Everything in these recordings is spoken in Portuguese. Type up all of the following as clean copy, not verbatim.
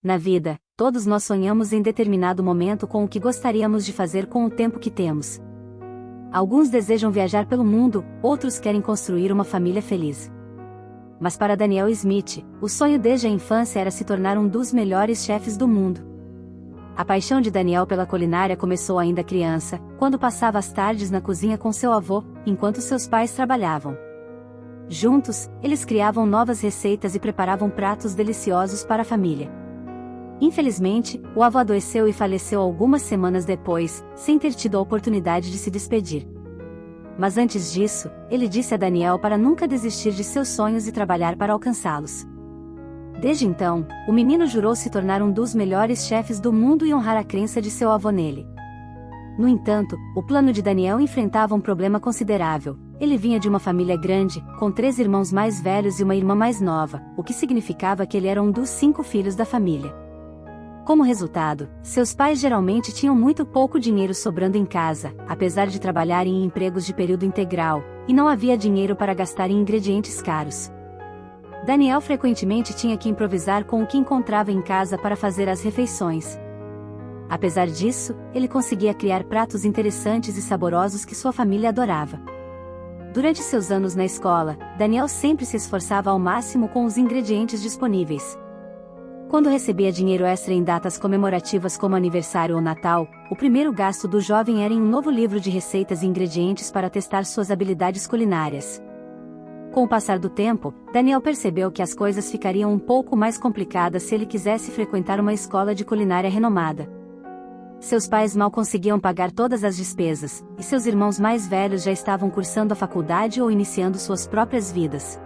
Na vida, todos nós sonhamos em determinado momento com o que gostaríamos de fazer com o tempo que temos. Alguns desejam viajar pelo mundo, outros querem construir uma família feliz. Mas para Daniel Smith, o sonho desde a infância era se tornar um dos melhores chefes do mundo. A paixão de Daniel pela culinária começou ainda criança, quando passava as tardes na cozinha com seu avô, enquanto seus pais trabalhavam. Juntos, eles criavam novas receitas e preparavam pratos deliciosos para a família. Infelizmente, o avô adoeceu e faleceu algumas semanas depois, sem ter tido a oportunidade de se despedir. Mas antes disso, ele disse a Daniel para nunca desistir de seus sonhos e trabalhar para alcançá-los. Desde então, o menino jurou se tornar um dos melhores chefes do mundo e honrar a crença de seu avô nele. No entanto, o plano de Daniel enfrentava um problema considerável. Ele vinha de uma família grande, com 3 irmãos mais velhos e uma irmã mais nova, o que significava que ele era um dos 5 filhos da família. Como resultado, seus pais geralmente tinham muito pouco dinheiro sobrando em casa, apesar de trabalharem em empregos de período integral, e não havia dinheiro para gastar em ingredientes caros. Daniel frequentemente tinha que improvisar com o que encontrava em casa para fazer as refeições. Apesar disso, ele conseguia criar pratos interessantes e saborosos que sua família adorava. Durante seus anos na escola, Daniel sempre se esforçava ao máximo com os ingredientes disponíveis. Quando recebia dinheiro extra em datas comemorativas como aniversário ou Natal, o primeiro gasto do jovem era em um novo livro de receitas e ingredientes para testar suas habilidades culinárias. Com o passar do tempo, Daniel percebeu que as coisas ficariam um pouco mais complicadas se ele quisesse frequentar uma escola de culinária renomada. Seus pais mal conseguiam pagar todas as despesas, e seus irmãos mais velhos já estavam cursando a faculdade ou iniciando suas próprias vidas.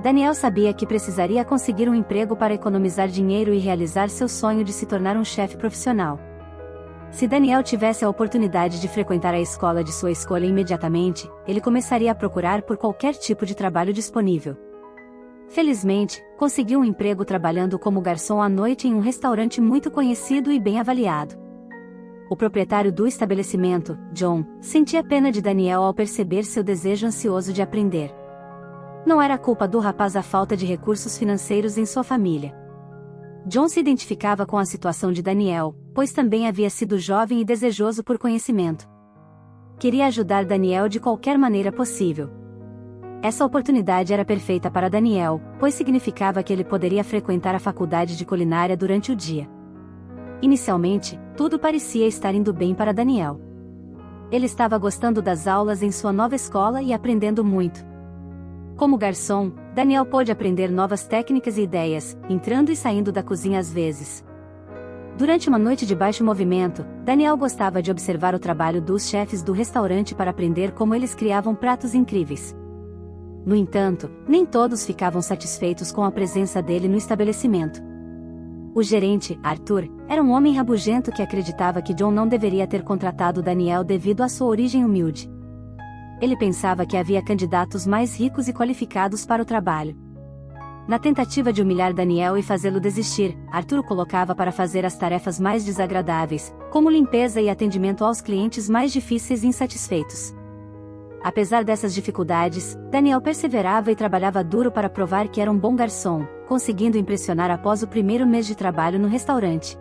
Daniel sabia que precisaria conseguir um emprego para economizar dinheiro e realizar seu sonho de se tornar um chefe profissional. Se Daniel tivesse a oportunidade de frequentar a escola de sua escolha imediatamente, ele começaria a procurar por qualquer tipo de trabalho disponível. Felizmente, conseguiu um emprego trabalhando como garçom à noite em um restaurante muito conhecido e bem avaliado. O proprietário do estabelecimento, John, sentia pena de Daniel ao perceber seu desejo ansioso de aprender. Não era culpa do rapaz a falta de recursos financeiros em sua família. John se identificava com a situação de Daniel, pois também havia sido jovem e desejoso por conhecimento. Queria ajudar Daniel de qualquer maneira possível. Essa oportunidade era perfeita para Daniel, pois significava que ele poderia frequentar a faculdade de culinária durante o dia. Inicialmente, tudo parecia estar indo bem para Daniel. Ele estava gostando das aulas em sua nova escola e aprendendo muito. Como garçom, Daniel pôde aprender novas técnicas e ideias, entrando e saindo da cozinha às vezes. Durante uma noite de baixo movimento, Daniel gostava de observar o trabalho dos chefes do restaurante para aprender como eles criavam pratos incríveis. No entanto, nem todos ficavam satisfeitos com a presença dele no estabelecimento. O gerente, Arthur, era um homem rabugento que acreditava que John não deveria ter contratado Daniel devido à sua origem humilde. Ele pensava que havia candidatos mais ricos e qualificados para o trabalho. Na tentativa de humilhar Daniel e fazê-lo desistir, Arthur o colocava para fazer as tarefas mais desagradáveis, como limpeza e atendimento aos clientes mais difíceis e insatisfeitos. Apesar dessas dificuldades, Daniel perseverava e trabalhava duro para provar que era um bom garçom, conseguindo impressionar após o primeiro mês de trabalho no restaurante.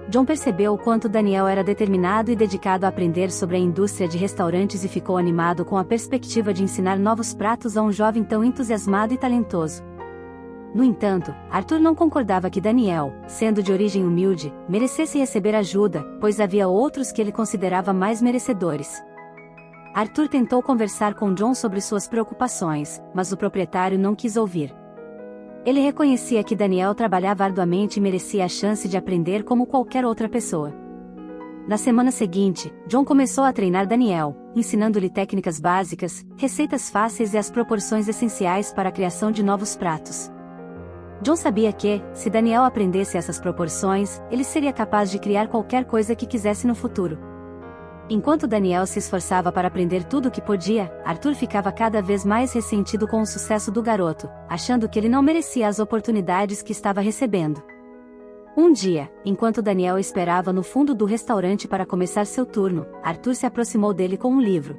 John percebeu o quanto Daniel era determinado e dedicado a aprender sobre a indústria de restaurantes e ficou animado com a perspectiva de ensinar novos pratos a um jovem tão entusiasmado e talentoso. No entanto, Arthur não concordava que Daniel, sendo de origem humilde, merecesse receber ajuda, pois havia outros que ele considerava mais merecedores. Arthur tentou conversar com John sobre suas preocupações, mas o proprietário não quis ouvir. Ele reconhecia que Daniel trabalhava arduamente e merecia a chance de aprender como qualquer outra pessoa. Na semana seguinte, John começou a treinar Daniel, ensinando-lhe técnicas básicas, receitas fáceis e as proporções essenciais para a criação de novos pratos. John sabia que, se Daniel aprendesse essas proporções, ele seria capaz de criar qualquer coisa que quisesse no futuro. Enquanto Daniel se esforçava para aprender tudo o que podia, Arthur ficava cada vez mais ressentido com o sucesso do garoto, achando que ele não merecia as oportunidades que estava recebendo. Um dia, enquanto Daniel esperava no fundo do restaurante para começar seu turno, Arthur se aproximou dele com um livro.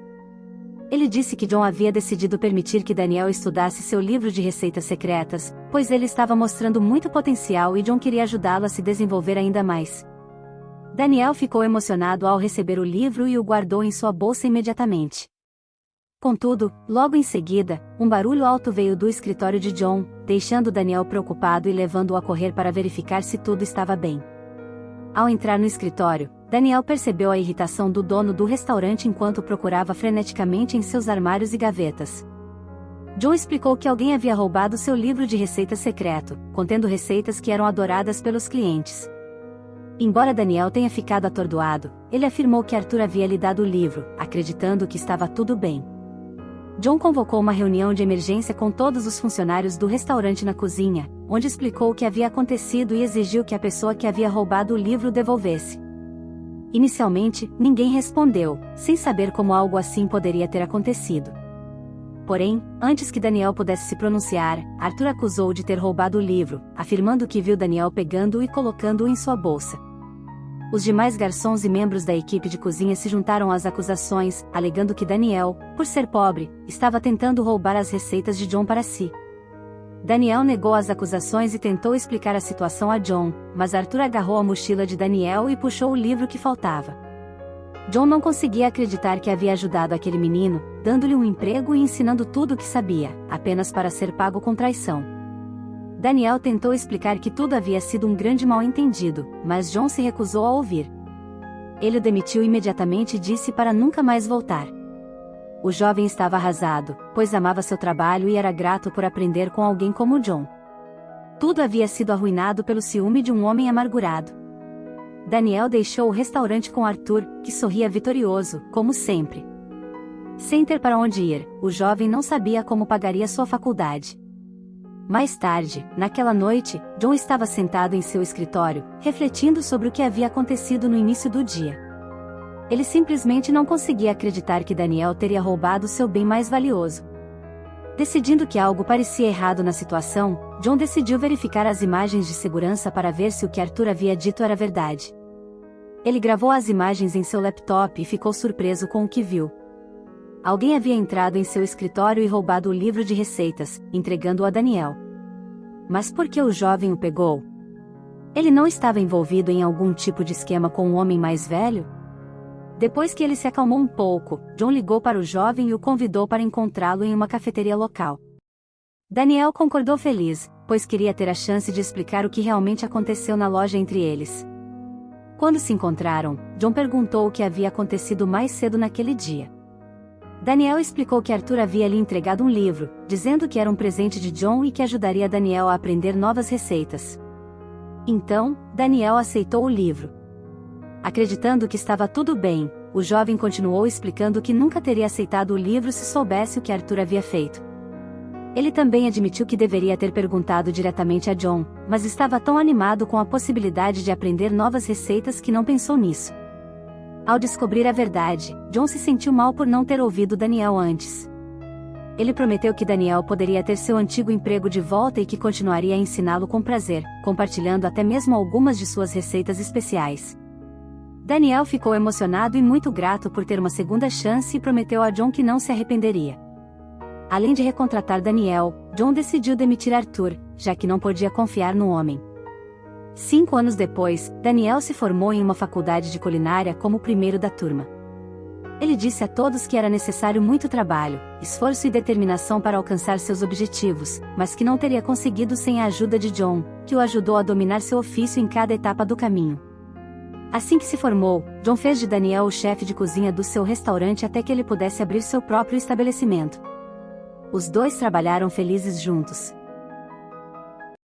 Ele disse que John havia decidido permitir que Daniel estudasse seu livro de receitas secretas, pois ele estava mostrando muito potencial e John queria ajudá-lo a se desenvolver ainda mais. Daniel ficou emocionado ao receber o livro e o guardou em sua bolsa imediatamente. Contudo, logo em seguida, um barulho alto veio do escritório de John, deixando Daniel preocupado e levando-o a correr para verificar se tudo estava bem. Ao entrar no escritório, Daniel percebeu a irritação do dono do restaurante enquanto procurava freneticamente em seus armários e gavetas. John explicou que alguém havia roubado seu livro de receitas secreto, contendo receitas que eram adoradas pelos clientes. Embora Daniel tenha ficado atordoado, ele afirmou que Arthur havia lhe dado o livro, acreditando que estava tudo bem. John convocou uma reunião de emergência com todos os funcionários do restaurante na cozinha, onde explicou o que havia acontecido e exigiu que a pessoa que havia roubado o livro o devolvesse. Inicialmente, ninguém respondeu, sem saber como algo assim poderia ter acontecido. Porém, antes que Daniel pudesse se pronunciar, Arthur acusou-o de ter roubado o livro, afirmando que viu Daniel pegando-o e colocando-o em sua bolsa. Os demais garçons e membros da equipe de cozinha se juntaram às acusações, alegando que Daniel, por ser pobre, estava tentando roubar as receitas de John para si. Daniel negou as acusações e tentou explicar a situação a John, mas Arthur agarrou a mochila de Daniel e puxou o livro que faltava. John não conseguia acreditar que havia ajudado aquele menino, dando-lhe um emprego e ensinando tudo o que sabia, apenas para ser pago com traição. Daniel tentou explicar que tudo havia sido um grande mal-entendido, mas John se recusou a ouvir. Ele o demitiu imediatamente e disse para nunca mais voltar. O jovem estava arrasado, pois amava seu trabalho e era grato por aprender com alguém como John. Tudo havia sido arruinado pelo ciúme de um homem amargurado. Daniel deixou o restaurante com Arthur, que sorria vitorioso, como sempre. Sem ter para onde ir, o jovem não sabia como pagaria sua faculdade. Mais tarde, naquela noite, John estava sentado em seu escritório, refletindo sobre o que havia acontecido no início do dia. Ele simplesmente não conseguia acreditar que Daniel teria roubado seu bem mais valioso. Decidindo que algo parecia errado na situação, John decidiu verificar as imagens de segurança para ver se o que Arthur havia dito era verdade. Ele gravou as imagens em seu laptop e ficou surpreso com o que viu. Alguém havia entrado em seu escritório e roubado o livro de receitas, entregando-o a Daniel. Mas por que o jovem o pegou? Ele não estava envolvido em algum tipo de esquema com um homem mais velho? Depois que ele se acalmou um pouco, John ligou para o jovem e o convidou para encontrá-lo em uma cafeteria local. Daniel concordou feliz, pois queria ter a chance de explicar o que realmente aconteceu na loja entre eles. Quando se encontraram, John perguntou o que havia acontecido mais cedo naquele dia. Daniel explicou que Arthur havia lhe entregado um livro, dizendo que era um presente de John e que ajudaria Daniel a aprender novas receitas. Então, Daniel aceitou o livro. Acreditando que estava tudo bem, o jovem continuou explicando que nunca teria aceitado o livro se soubesse o que Arthur havia feito. Ele também admitiu que deveria ter perguntado diretamente a John, mas estava tão animado com a possibilidade de aprender novas receitas que não pensou nisso. Ao descobrir a verdade, John se sentiu mal por não ter ouvido Daniel antes. Ele prometeu que Daniel poderia ter seu antigo emprego de volta e que continuaria a ensiná-lo com prazer, compartilhando até mesmo algumas de suas receitas especiais. Daniel ficou emocionado e muito grato por ter uma segunda chance e prometeu a John que não se arrependeria. Além de recontratar Daniel, John decidiu demitir Arthur, já que não podia confiar no homem. 5 anos depois, Daniel se formou em uma faculdade de culinária como o primeiro da turma. Ele disse a todos que era necessário muito trabalho, esforço e determinação para alcançar seus objetivos, mas que não teria conseguido sem a ajuda de John, que o ajudou a dominar seu ofício em cada etapa do caminho. Assim que se formou, John fez de Daniel o chefe de cozinha do seu restaurante até que ele pudesse abrir seu próprio estabelecimento. Os dois trabalharam felizes juntos.